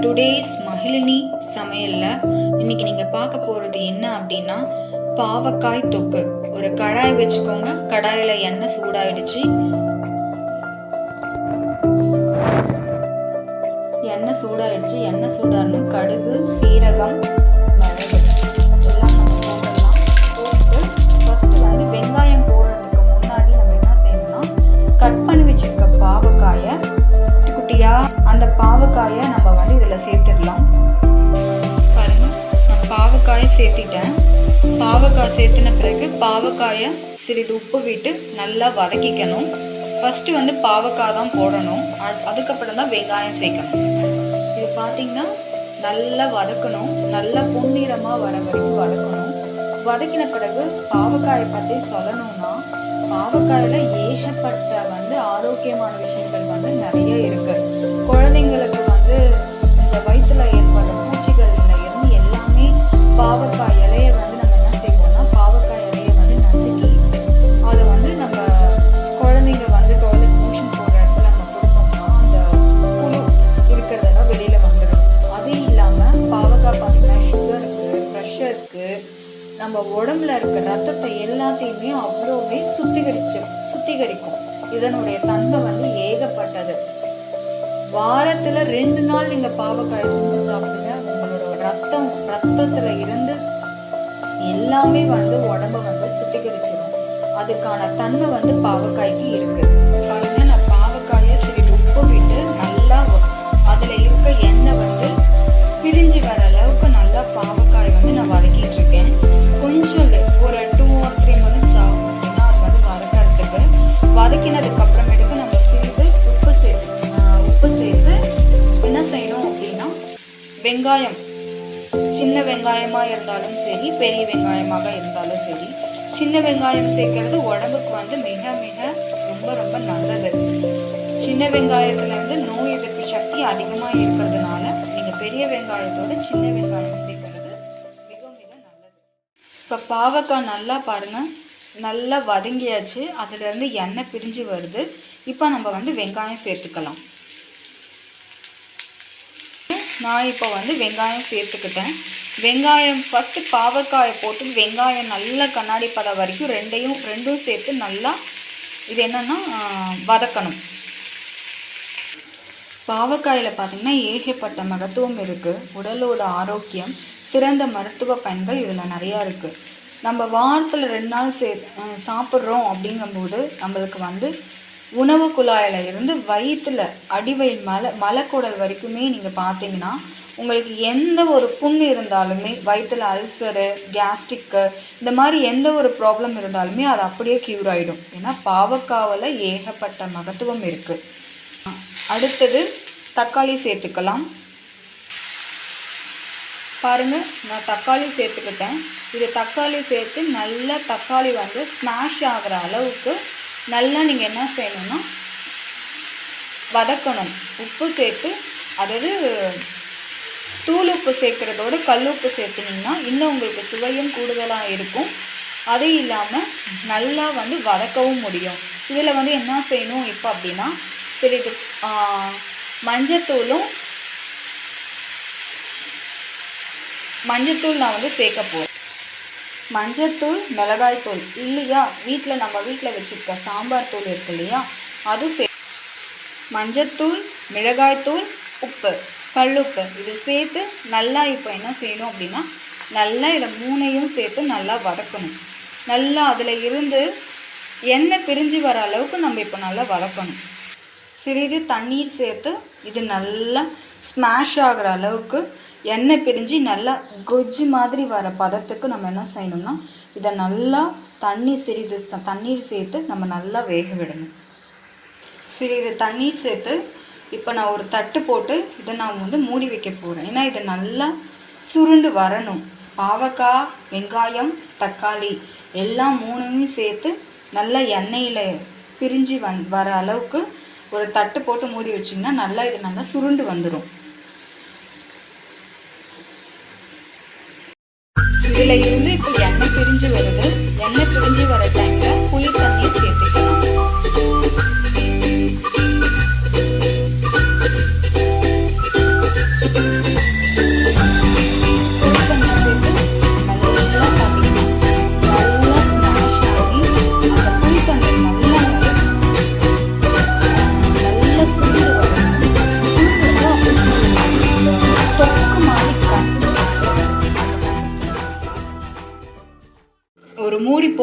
Today's Magizhini சமையலில் இன்னைக்கு நீங்கள் பார்க்க போகிறது என்ன அப்படின்னா பாவக்காய் தொக்கு. ஒரு கடாய் வச்சுக்கோங்க. கடாயில் எண்ணெய் சூடாயிடுச்சு. எண்ணெய் சூடாகணும். கடுகு, சீரகம், மிளகு எல்லாம் நம்ம போட்டுடலாம். போட்டு ஃபஸ்ட்டு வெங்காயம் போடுறதுக்கு முன்னாடி நம்ம என்ன செய்யணும்னா, கட் பண்ணி வச்சிருக்க பாவக்காயை குட்டி குட்டியாக அந்த பாவக்காயை நம்ம இதில் சேர்த்துடலாம். பாருங்கள், நான் பாவக்காயை சேர்த்திட்டேன். பாவக்காய் சேர்த்துன பிறகு பாவக்காயை சிறிது உப்பு விட்டு நல்லா வதக்கிக்கணும். ஃபஸ்ட்டு பாவக்காய் தான் போடணும். அதுக்கப்புறம் தான் வெங்காயம் சேர்க்கணும். இது பார்த்திங்கன்னா நல்லா வதக்கணும். நல்லா பொன்னிறமாக வர வரைக்கும் வதக்கணும். வதக்கின பிறகு பாவக்காயை பற்றி சொல்லணும்னா, பாவக்காயில் ஏகப்பட்ட ஆரோக்கியமான விஷயங்கள் நிறைய இருக்குது. குழந்தைங்களுக்கு இந்த வயிற்றுல ஏற்படுற பூச்சிகள்ல இருந்து எல்லாமே பாவக்காய் இலையை நம்ம என்ன செய்வோம்னா, பாவக்காய் இலையை நசுக்கி அதை நம்ம குழந்தைங்க டாய்லெட் மோஷன் போடுற இடத்துல நம்ம கொடுத்தோம்னா அந்த புழு இருக்கிறதெல்லாம் வெளியில வந்துடும். அது இல்லாமல் பாவக்காய் பார்த்தீங்கன்னா சுகருக்கு, ப்ரெஷருக்கு, நம்ம உடம்புல இருக்க ரத்தத்தை எல்லாத்தையுமே அவ்வளோவே சுத்திகரிக்கும். இதனுடைய தன்மை ஏகப்பட்டது. வாரத்துல 2 நாள் நீங்க பாவக்காய் செஞ்சு சாப்பிடுங்க. உங்களோட ரத்தத்துல இருந்து எல்லாமே உடம்ப சுத்திகரிச்சிடும். அதுக்கான தன்மை பாவக்காய்க்கு இருக்கு. பாருங்க, நான் பாவக்காயை சிறிது உப்பு விட்டு நல்லா அதுல இருக்க எண்ணெய் பிரிஞ்சு வர அளவுக்கு நல்லா பாவக்காய் நான் வதக்கிட்டு இருக்கேன். கொஞ்சம் ஒரு 2 or 3 minutes ஆகும் அப்படின்னா அது வதக்கிறதுக்கு. வதக்கினதுக்கு அப்புறமேட்டுக்கு நம்ம சிறிது உப்பு சேர்த்து என்ன செய்யணும் அப்படின்னா, வெங்காயம் சின்ன வெங்காயமா இருந்தாலும் சரி, பெரிய வெங்காயமாக இருந்தாலும் சரி, சின்ன வெங்காயம் சேர்க்கறது உடம்புக்கு மிக மிக ரொம்ப ரொம்ப நல்லது. சின்ன வெங்காயத்துல நோய் எதிர்ப்பு சக்தி அதிகமா இருக்கிறதுனால நீங்க பெரிய வெங்காயத்தோட சின்ன வெங்காயம் சேர்க்கறது மிக மிக நல்லது. இப்ப பாவக்காய் நல்லா பாருங்க, நல்லா வதங்கியாச்சு. அதுல இருந்து எண்ணெய் பிரிஞ்சு வருது. இப்போ நம்ம வெங்காயம் சேர்த்துக்கலாம். நான் இப்போ வெங்காயம் சேர்த்துக்கிட்டேன். வெங்காயம் ஃபஸ்ட்டு பாவக்காயை போட்டு வெங்காயம் நல்லா கண்ணாடி பதம் வரைக்கும் ரெண்டும் சேர்த்து நல்லா இது என்னன்னா வதக்கணும். பாவக்காயில் பார்த்திங்கன்னா ஏகப்பட்ட மகத்துவம் இருக்குது. உடலோட ஆரோக்கியம், சிறந்த மருத்துவ பயன்கள் இதில் நிறையா இருக்குது. நம்ம வாரத்தில் 2 நாள் சாப்பிட்றோம் அப்படிங்கும்போது நம்மளுக்கு உணவு குழாயில இருந்து வயிற்றுல அடிவயிறு மலைக்குடல் வரைக்குமே நீங்கள் பார்த்தீங்கன்னா உங்களுக்கு எந்த ஒரு புண்ணு இருந்தாலுமே, வயிற்றுல அல்சரு, கேஸ்ட்ரிக்கு, இந்த மாதிரி எந்த ஒரு ப்ராப்ளம் இருந்தாலுமே அது அப்படியே க்யூர் ஆகிடும். ஏன்னா பாவக்காவில் ஏகப்பட்ட மகத்துவம் இருக்குது. அடுத்தது தக்காளி சேர்த்துக்கலாம். பாருங்கள், நான் தக்காளி சேர்த்துக்கிட்டேன். இது தக்காளி சேர்த்து நல்லா தக்காளி ஸ்மாஷ் ஆகிற அளவுக்கு நல்லா நீங்கள் என்ன செய்யணும்னா வதக்கணும். உப்பு சேர்த்து, அதாவது தூள் உப்பு சேர்க்குறதோட கல் உப்பு சேர்த்துனீங்கன்னா இன்னும் உங்களுக்கு சுவையும் கூடுதலாக இருக்கும். அது இல்லாமல் நல்லா வதக்கவும் முடியும். இதில் என்ன செய்யணும் இப்போ அப்படின்னா, சிறிது மஞ்சத்தூள் நான் சேர்க்க போகிறேன். மஞ்சத்தூள், மிளகாய்த்தூள் இல்லையா, நம்ம வீட்டில் வச்சுருக்க சாம்பார் தூள் இருக்கு இல்லையா, அது மஞ்சத்தூள், மிளகாய்த்தூள், உப்பு, கல்லுப்பு இது சேர்த்து நல்லா இப்போ என்ன செய்யணும் அப்படின்னா, நல்லா இதை 3ஐயும் சேர்த்து நல்லா வதக்கணும். நல்லா அதில் இருந்து எண்ணெய் பிரிஞ்சு வர அளவுக்கு நம்ம இப்போ நல்லா வதக்கணும். சிறிது தண்ணீர் சேர்த்து இது நல்லா ஸ்மாஷ் ஆகிற அளவுக்கு எண்ணெய் பிரிஞ்சு நல்லா கொஜ்ஜு மாதிரி வர பதத்துக்கு நம்ம என்ன செய்யணும்னா, இதை நல்லா சிறிது தண்ணீர் சேர்த்து நம்ம நல்லா வேக விடணும். சிறிது தண்ணீர் சேர்த்து இப்போ நான் ஒரு தட்டு போட்டு இதை நான் மூடி வைக்க போகிறேன். ஏன்னா இது நல்லா சுருண்டு வரணும். பாவக்காய், வெங்காயம், தக்காளி எல்லாம் 3ஐயும் சேர்த்து நல்லா எண்ணெயில் பிரிஞ்சு வர அளவுக்கு ஒரு தட்டு போட்டு மூடி வச்சிங்கன்னா நல்லா இது நல்லா சுருண்டு வந்துடும். இதில் இருந்து இப்போ எண்ணெய் பிரிஞ்சு வருது. எண்ணெய் பிரிஞ்சு வர டைமில் புளி தண்ணீர் சேர்த்துக்கலாம்.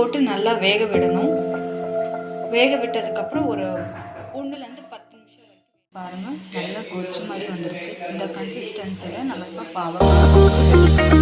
போட்டு நல்லா வேக விடணும். வேக விட்டதுக்கப்புறம் ஒரு 1-10 நிமிஷம் வரைக்கும் பாருங்கள், நல்லா கொதிச்ச மாதிரி வந்துருச்சு. இந்த கன்சிஸ்டன்சியில் நம்ம இப்போ பாவக்காய்